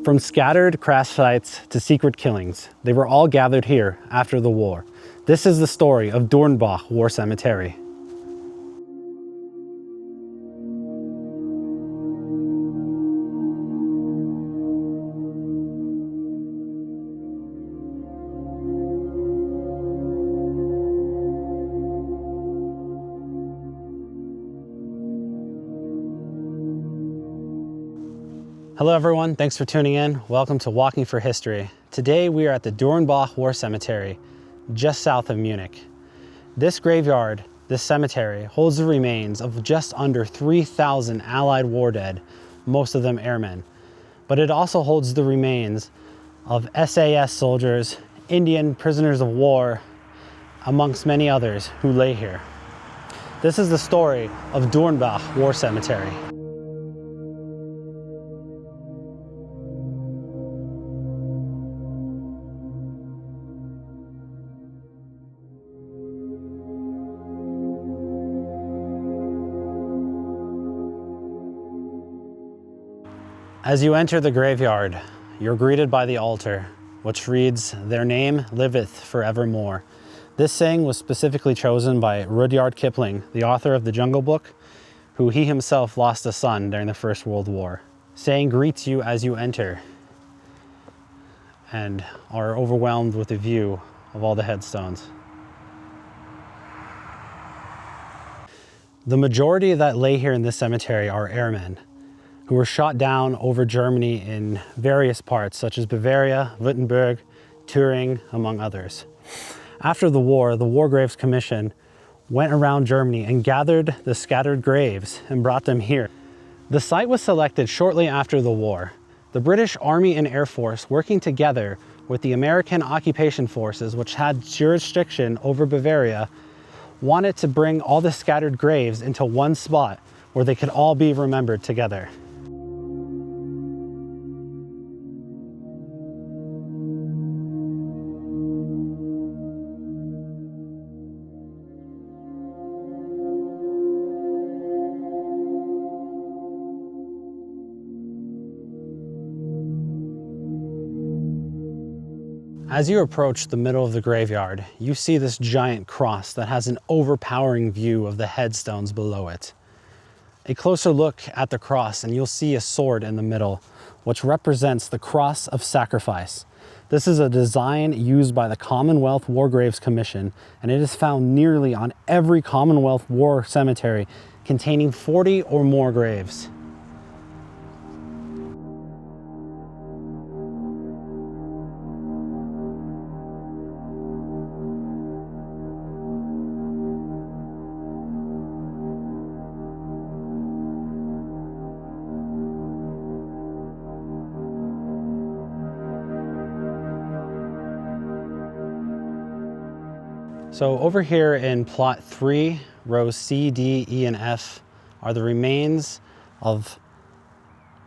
From scattered crash sites to secret killings, they were all gathered here after the war. This is the story of Dürnbach War Cemetery. Hello everyone, thanks for tuning in. Welcome to Walking for History. Today we are at the Dürnbach War Cemetery, just south of Munich. This graveyard, this cemetery, holds the remains of just under 3,000 Allied war dead, most of them airmen. But it also holds the remains of SAS soldiers, Indian prisoners of war, amongst many others who lay here. This is the story of Dürnbach War Cemetery. As you enter the graveyard, you're greeted by the altar, which reads, "Their name liveth for evermore." This saying was specifically chosen by Rudyard Kipling, the author of the Jungle Book, who he himself lost a son during the First World War. Saying greets you as you enter and are overwhelmed with the view of all the headstones. The majority that lay here in this cemetery are airmen who were shot down over Germany in various parts, such as Bavaria, Württemberg, Turing, among others. After the War Graves Commission went around Germany and gathered the scattered graves and brought them here. The site was selected shortly after the war. The British Army and Air Force, working together with the American occupation forces, which had jurisdiction over Bavaria, wanted to bring all the scattered graves into one spot where they could all be remembered together. As you approach the middle of the graveyard, you see this giant cross that has an overpowering view of the headstones below it. A closer look at the cross and you'll see a sword in the middle, which represents the Cross of Sacrifice. This is a design used by the Commonwealth War Graves Commission, and it is found nearly on every Commonwealth war cemetery containing 40 or more graves. So over here in plot 3, rows C, D, E, and F are the remains of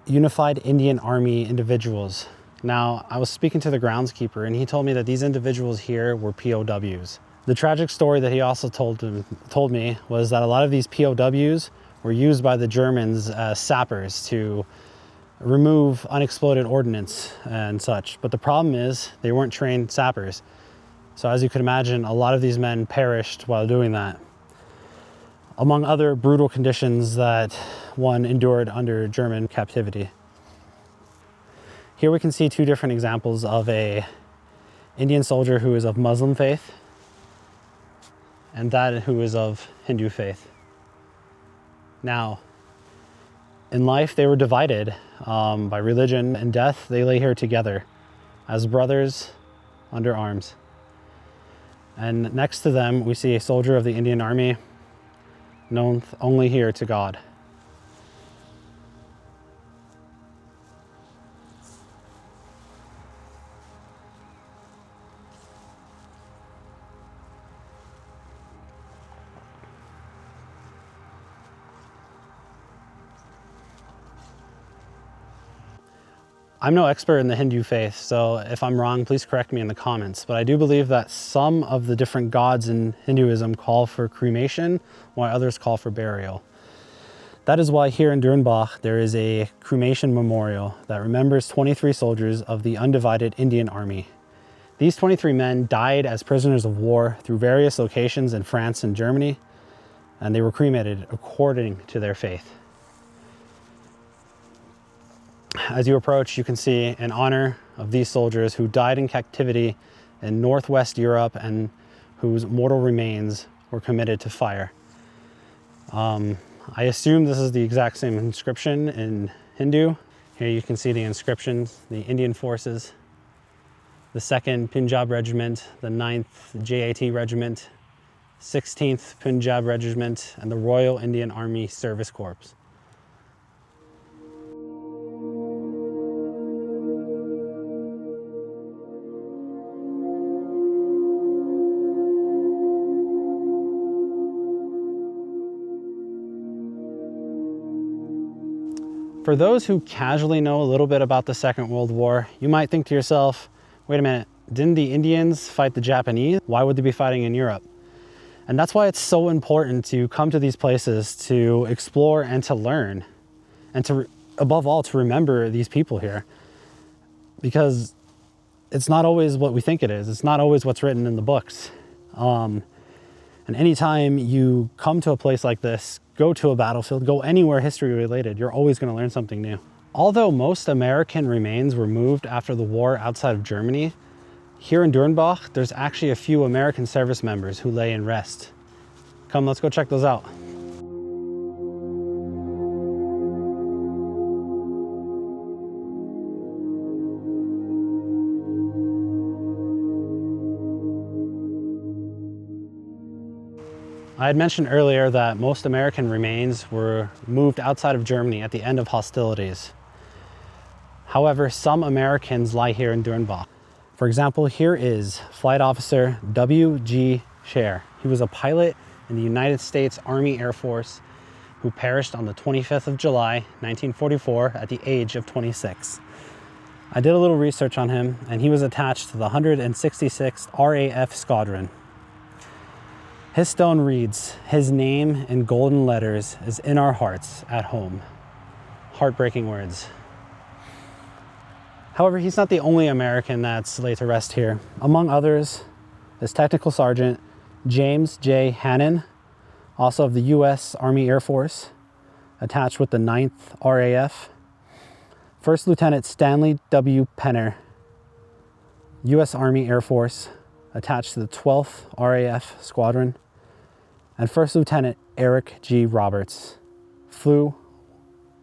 Unified Indian Army individuals. Now, I was speaking to the groundskeeper and he told me that these individuals here were POWs. The tragic story that he also told me was that a lot of these POWs were used by the Germans as sappers to remove unexploded ordnance and such. But the problem is they weren't trained sappers. So as you can imagine, a lot of these men perished while doing that, among other brutal conditions that one endured under German captivity. Here we can see two different examples of an Indian soldier who is of Muslim faith and that who is of Hindu faith. Now, in life they were divided by religion. In death, they lay here together as brothers under arms. And next to them, we see a soldier of the Indian Army, known only here to God. I'm no expert in the Hindu faith, so if I'm wrong, please correct me in the comments. But I do believe that some of the different gods in Hinduism call for cremation, while others call for burial. That is why here in Dürnbach, there is a cremation memorial that remembers 23 soldiers of the undivided Indian Army. These 23 men died as prisoners of war through various locations in France and Germany, and they were cremated according to their faith. As you approach, you can see in honor of these soldiers who died in captivity in Northwest Europe and whose mortal remains were committed to fire. I assume this is the exact same inscription in Hindu. Here you can see the inscriptions, the Indian forces, the 2nd Punjab Regiment, the 9th JAT Regiment, 16th Punjab Regiment, and the Royal Indian Army Service Corps. For those who casually know a little bit about the Second World War, you might think to yourself, wait a minute, didn't the Indians fight the Japanese? Why would they be fighting in Europe? And that's why it's so important to come to these places to explore and to learn, and to, above all, to remember these people here. Because it's not always what we think it is. It's not always what's written in the books. And anytime you come to a place like this, go to a battlefield, go anywhere history related, you're always going to learn something new. Although most American remains were moved after the war outside of Germany, here in Dürnbach, there's actually a few American service members who lay in rest. Come, let's go check those out. I had mentioned earlier that most American remains were moved outside of Germany at the end of hostilities. However, some Americans lie here in Dürnbach. For example, here is Flight Officer W.G. Shearer. He was a pilot in the United States Army Air Force who perished on the 25th of July, 1944 at the age of 26. I did a little research on him, and he was attached to the 166th RAF Squadron. His stone reads, "His name in golden letters is in our hearts at home." Heartbreaking words. However, he's not the only American that's laid to rest here. Among others is Technical Sergeant James J. Hannon, also of the U.S. Army Air Force, attached with the 9th RAF. First Lieutenant Stanley W. Penner, U.S. Army Air Force, attached to the 12th RAF Squadron, and First Lieutenant Eric G. Roberts, flew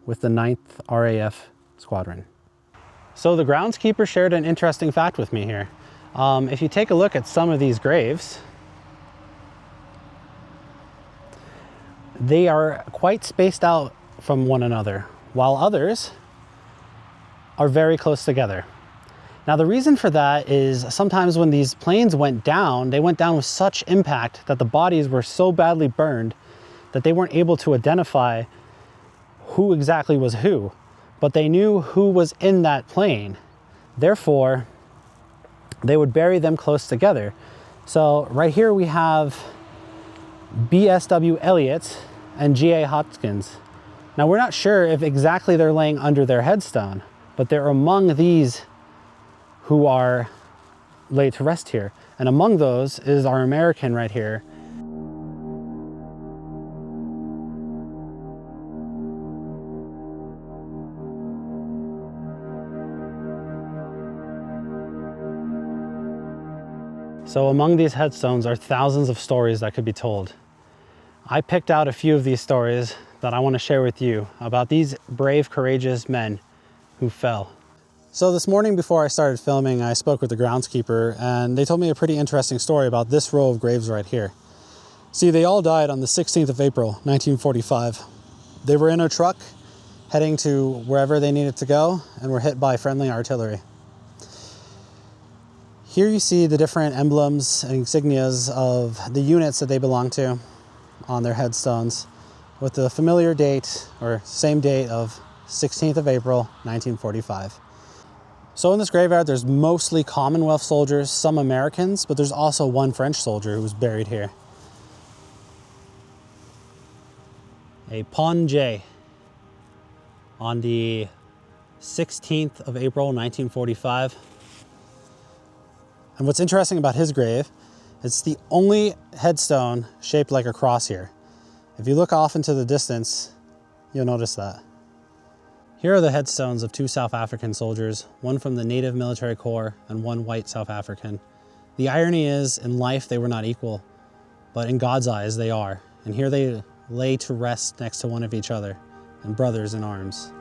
with the 9th RAF Squadron. So the groundskeeper shared an interesting fact with me here. If you take a look at some of these graves, they are quite spaced out from one another, while others are very close together. Now, the reason for that is sometimes when these planes went down, they went down with such impact that the bodies were so badly burned that they weren't able to identify who exactly was who, but they knew who was in that plane. Therefore, they would bury them close together. So right here we have BSW Elliott and GA Hopkins. Now, we're not sure if exactly they're laying under their headstone, but they're among these who are laid to rest here. And among those is our American right here. So among these headstones are thousands of stories that could be told. I picked out a few of these stories that I want to share with you about these brave, courageous men who fell. So this morning before I started filming, I spoke with the groundskeeper, and they told me a pretty interesting story about this row of graves right here. See, they all died on the 16th of April, 1945. They were in a truck heading to wherever they needed to go and were hit by friendly artillery. Here you see the different emblems and insignias of the units that they belong to on their headstones, with the familiar date, or same date, of 16th of April, 1945. So in this graveyard, there's mostly Commonwealth soldiers, some Americans, but there's also one French soldier who was buried here. A Pon J. on the 16th of April, 1945. And what's interesting about his grave, it's the only headstone shaped like a cross here. If you look off into the distance, you'll notice that. Here are the headstones of 2 South African soldiers, one from the Native Military Corps and one white South African. The irony is, in life they were not equal, but in God's eyes they are. And here they lay to rest next to one of each other, and brothers in arms.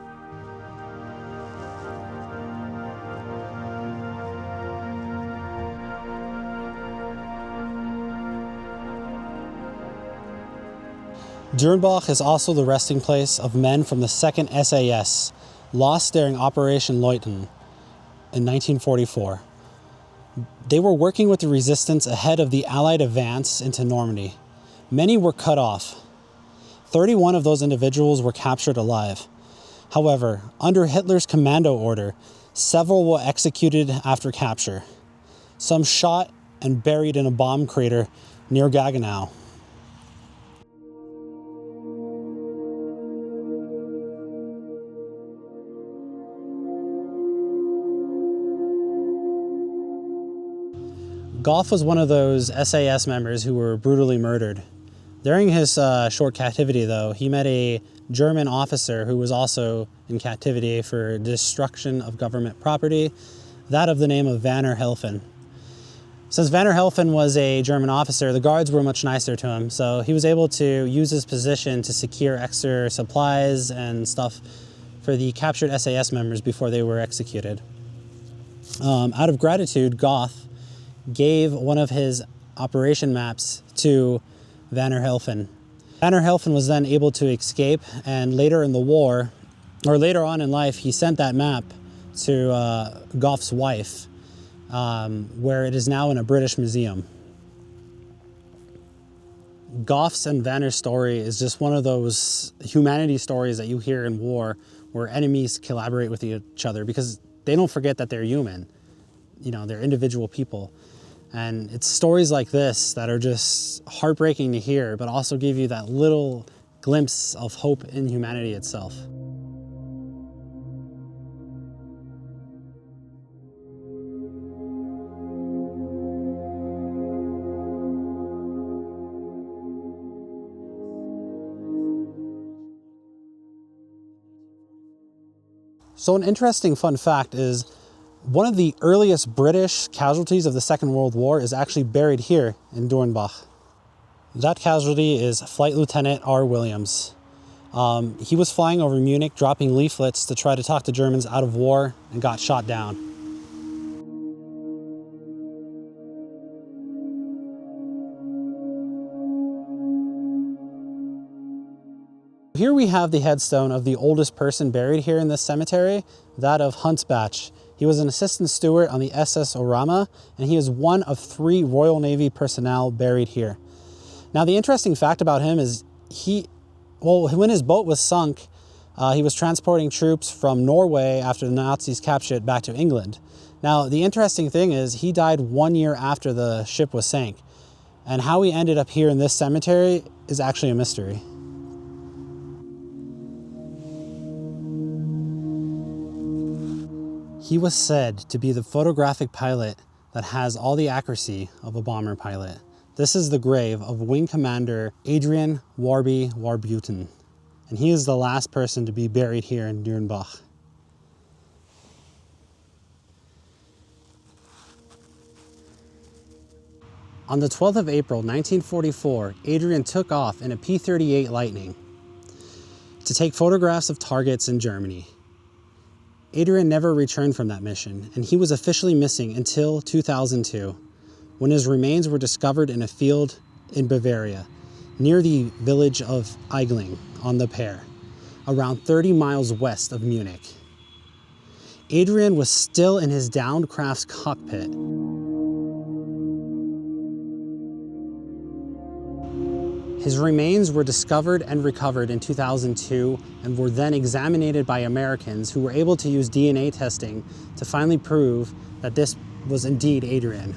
Dürnbach is also the resting place of men from the 2nd SAS, lost during Operation Loyton in 1944. They were working with the resistance ahead of the Allied advance into Normandy. Many were cut off. 31 of those individuals were captured alive. However, under Hitler's commando order, several were executed after capture. Some shot and buried in a bomb crater near Gaggenau. Goff was one of those SAS members who were brutally murdered. During his short captivity, though, he met a German officer who was also in captivity for destruction of government property, that of the name of Werner Helfen. Since Werner Helfen was a German officer, the guards were much nicer to him, so he was able to use his position to secure extra supplies and stuff for the captured SAS members before they were executed. Out of gratitude, Goff gave one of his operation maps to Werner Helfen. Werner Helfen was then able to escape, and later in the war, or later on in life, he sent that map to Goff's wife, where it is now in a British museum. Goff's and Werner's story is just one of those humanity stories that you hear in war where enemies collaborate with each other because they don't forget that they're human. You know, they're individual people. And it's stories like this that are just heartbreaking to hear, but also give you that little glimpse of hope in humanity itself. So an interesting fun fact is one of the earliest British casualties of the Second World War is actually buried here in Dürnbach. That casualty is Flight Lt R Williams. He was flying over Munich, dropping leaflets to try to talk the Germans out of war, and got shot down. Here we have the headstone of the oldest person buried here in this cemetery, that of Huntsbach. He was an assistant steward on the SS Orama, and he is one of 3 Royal Navy personnel buried here. Now, the interesting fact about him is when his boat was sunk, he was transporting troops from Norway after the Nazis captured it back to England. Now, the interesting thing is he died 1 year after the ship was sank, and how he ended up here in this cemetery is actually a mystery. He was said to be the photographic pilot that has all the accuracy of a bomber pilot. This is the grave of Wing Commander Adrian Warby Warburton, and he is the last person to be buried here in Dürnbach. On the 12th of April, 1944, Adrian took off in a P-38 Lightning to take photographs of targets in Germany. Adrian never returned from that mission, and he was officially missing until 2002, when his remains were discovered in a field in Bavaria, near the village of Eigling on the Pear, around 30 miles west of Munich. Adrian was still in his downed craft's cockpit. His remains were discovered and recovered in 2002 and were then examined by Americans who were able to use DNA testing to finally prove that this was indeed Adrian.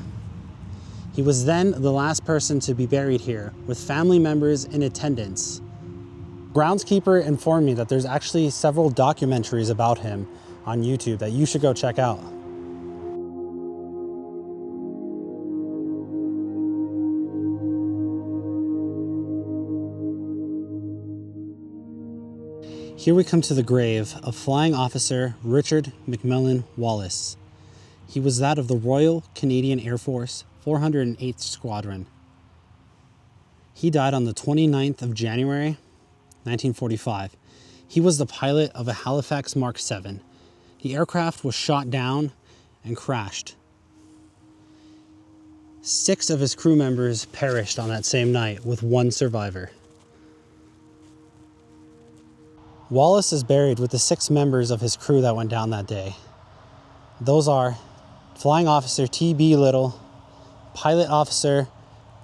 He was then the last person to be buried here, with family members in attendance. Groundskeeper informed me that there's actually several documentaries about him on YouTube that you should go check out. Here we come to the grave of Flying Officer Richard Macmillan Wallis. He was that of the Royal Canadian Air Force 408th Squadron. He died on the 29th of January, 1945. He was the pilot of a Halifax Mark 7. The aircraft was shot down and crashed. 6 of his crew members perished on that same night, with 1 survivor. Wallis is buried with the 6 members of his crew that went down that day. Those are Flying Officer T.B. Little, Pilot Officer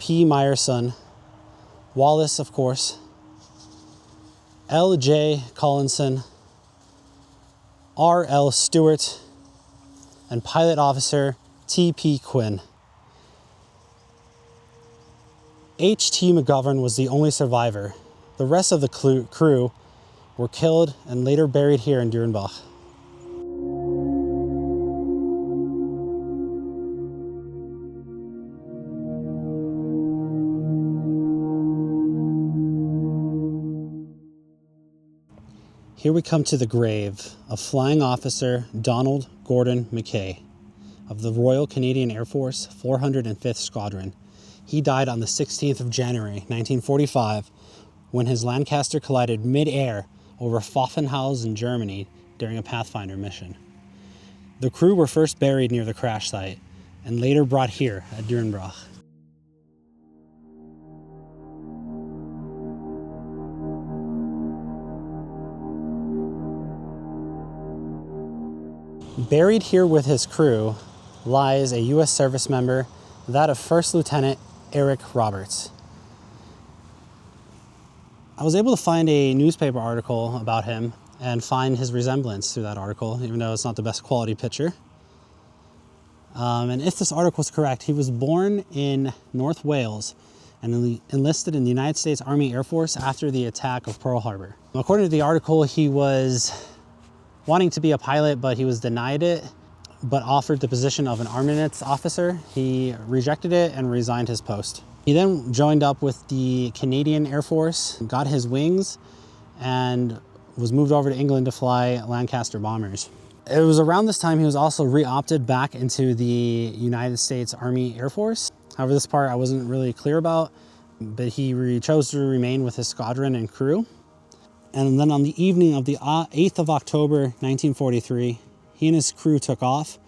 P. Meyerson, Wallis, of course, L.J. Collinson, R.L. Stewart, and Pilot Officer T.P. Quinn. H.T. McGovern was the only survivor. The rest of the crew were killed and later buried here in Dürnbach. Here we come to the grave of Flying Officer Donald Gordon McKay of the Royal Canadian Air Force 405th Squadron. He died on the 16th of January, 1945, when his Lancaster collided mid-air over Pfaffenhausen, Germany, during a Pathfinder mission. The crew were first buried near the crash site and later brought here at Dürnbach. Buried here with his crew lies a U.S. service member, that of First Lieutenant Eric Roberts. I was able to find a newspaper article about him and find his resemblance through that article, even though it's not the best quality picture. And if this article is correct, he was born in North Wales and enlisted in the United States Army Air Force after the attack of Pearl Harbor. According to the article, he was wanting to be a pilot, but he was denied it, but offered the position of an armaments officer. He rejected it and resigned his post. He then joined up with the Canadian Air Force, got his wings, and was moved over to England to fly Lancaster bombers. It was around this time he was also re-opted back into the United States Army Air Force. However, this part I wasn't really clear about, but he chose to remain with his squadron and crew. And then on the evening of the 8th of October, 1943, he and his crew took off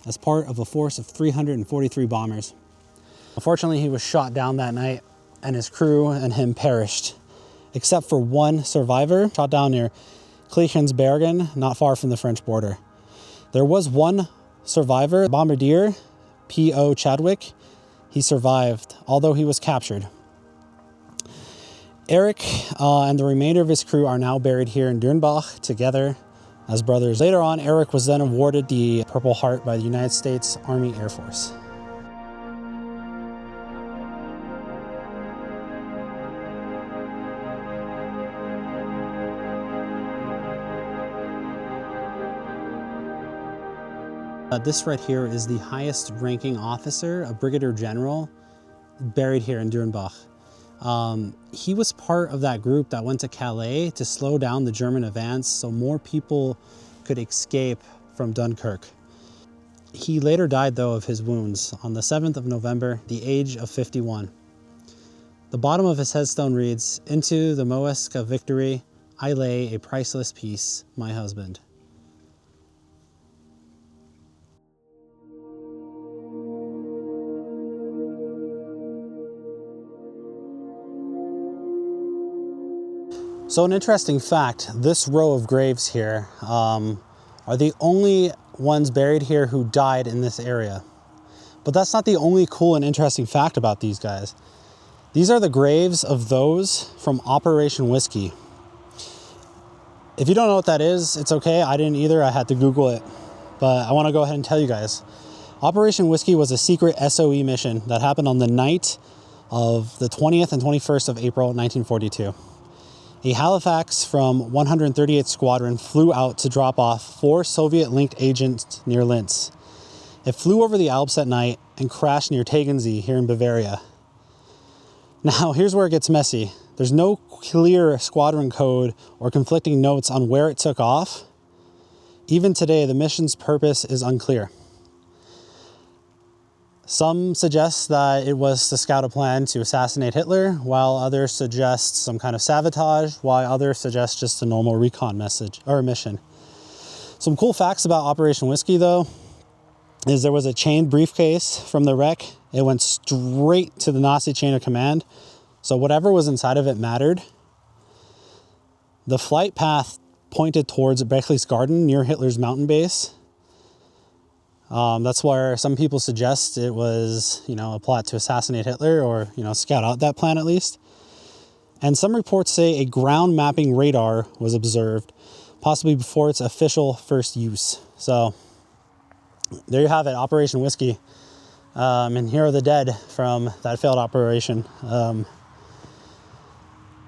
as part of a force of 343 bombers. Unfortunately, he was shot down that night and his crew and him perished, except for 1 survivor shot down near Cleichensbergen, not far from the French border. There was 1 survivor, bombardier P.O. Chadwick. He survived, although he was captured. Eric and the remainder of his crew are now buried here in Dürnbach together as brothers. Later on, Eric was then awarded the Purple Heart by the United States Army Air Force. This right here is the highest ranking officer, a brigadier general, buried here in Dürnbach. He was part of that group that went to Calais to slow down the German advance so more people could escape from Dunkirk. He later died, though, of his wounds on the 7th of November, the age of 51. The bottom of his headstone reads, "Into the Moesca victory, I lay a priceless piece, my husband." So an interesting fact, this row of graves here are the only ones buried here who died in this area. But that's not the only cool and interesting fact about these guys. These are the graves of those from Operation Whiskey. If you don't know what that is, it's okay. I didn't either. I had to Google it. But I want to go ahead and tell you guys. Operation Whiskey was a secret SOE mission that happened on the night of the 20th and 21st of April, 1942. A Halifax from 138th Squadron flew out to drop off 4 Soviet-linked agents near Linz. It flew over the Alps at night and crashed near Tegernsee here in Bavaria. Now, here's where it gets messy. There's no clear squadron code or conflicting notes on where it took off. Even today, the mission's purpose is unclear. Some suggest that it was to scout a plan to assassinate Hitler, while others suggest some kind of sabotage, while others suggest just a normal recon message or mission. Some cool facts about Operation Whiskey, though, is there was a chained briefcase from the wreck. It went straight to the Nazi chain of command, so whatever was inside of it mattered. The flight path pointed towards Berchtesgaden near Hitler's mountain base. That's where some people suggest it was, a plot to assassinate Hitler or, scout out that plan at least. And some reports say a ground mapping radar was observed, possibly before its official first use. So there you have it, Operation Whiskey. And here are the dead from that failed operation.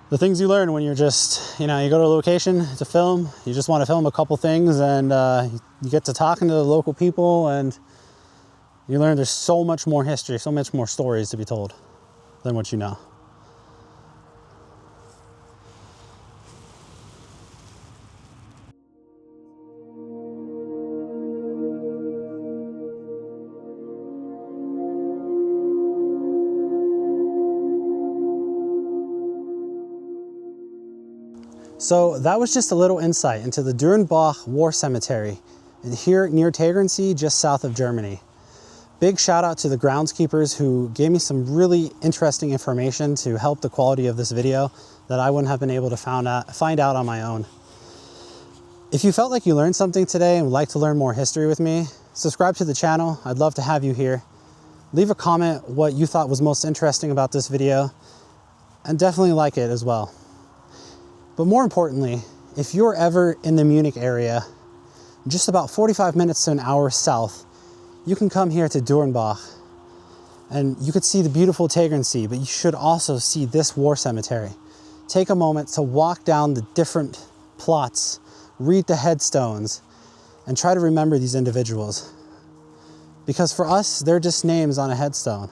The things you learn when you're just, you go to a location to film, you just want to film a couple things, and you get to talking to the local people, and you learn there's so much more history, so much more stories to be told than what you know. So that was just a little insight into the Dürnbach War Cemetery here near Tegernsee, just south of Germany. Big shout out to the groundskeepers who gave me some really interesting information to help the quality of this video that I wouldn't have been able to find out on my own. If you felt like you learned something today and would like to learn more history with me, subscribe to the channel. I'd love to have you here. Leave a comment what you thought was most interesting about this video, and definitely like it as well. But more importantly, if you're ever in the Munich area, just about 45 minutes to an hour south, you can come here to Dürnbach and you could see the beautiful Tegernsee, but you should also see this war cemetery. Take a moment to walk down the different plots, read the headstones, and try to remember these individuals. Because for us, they're just names on a headstone,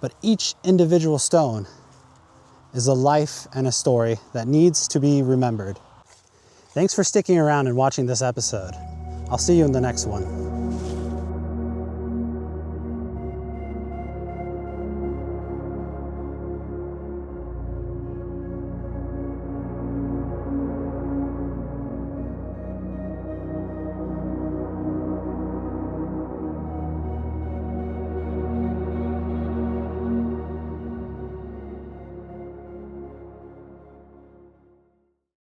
but each individual stone is a life and a story that needs to be remembered. Thanks for sticking around and watching this episode. I'll see you in the next one.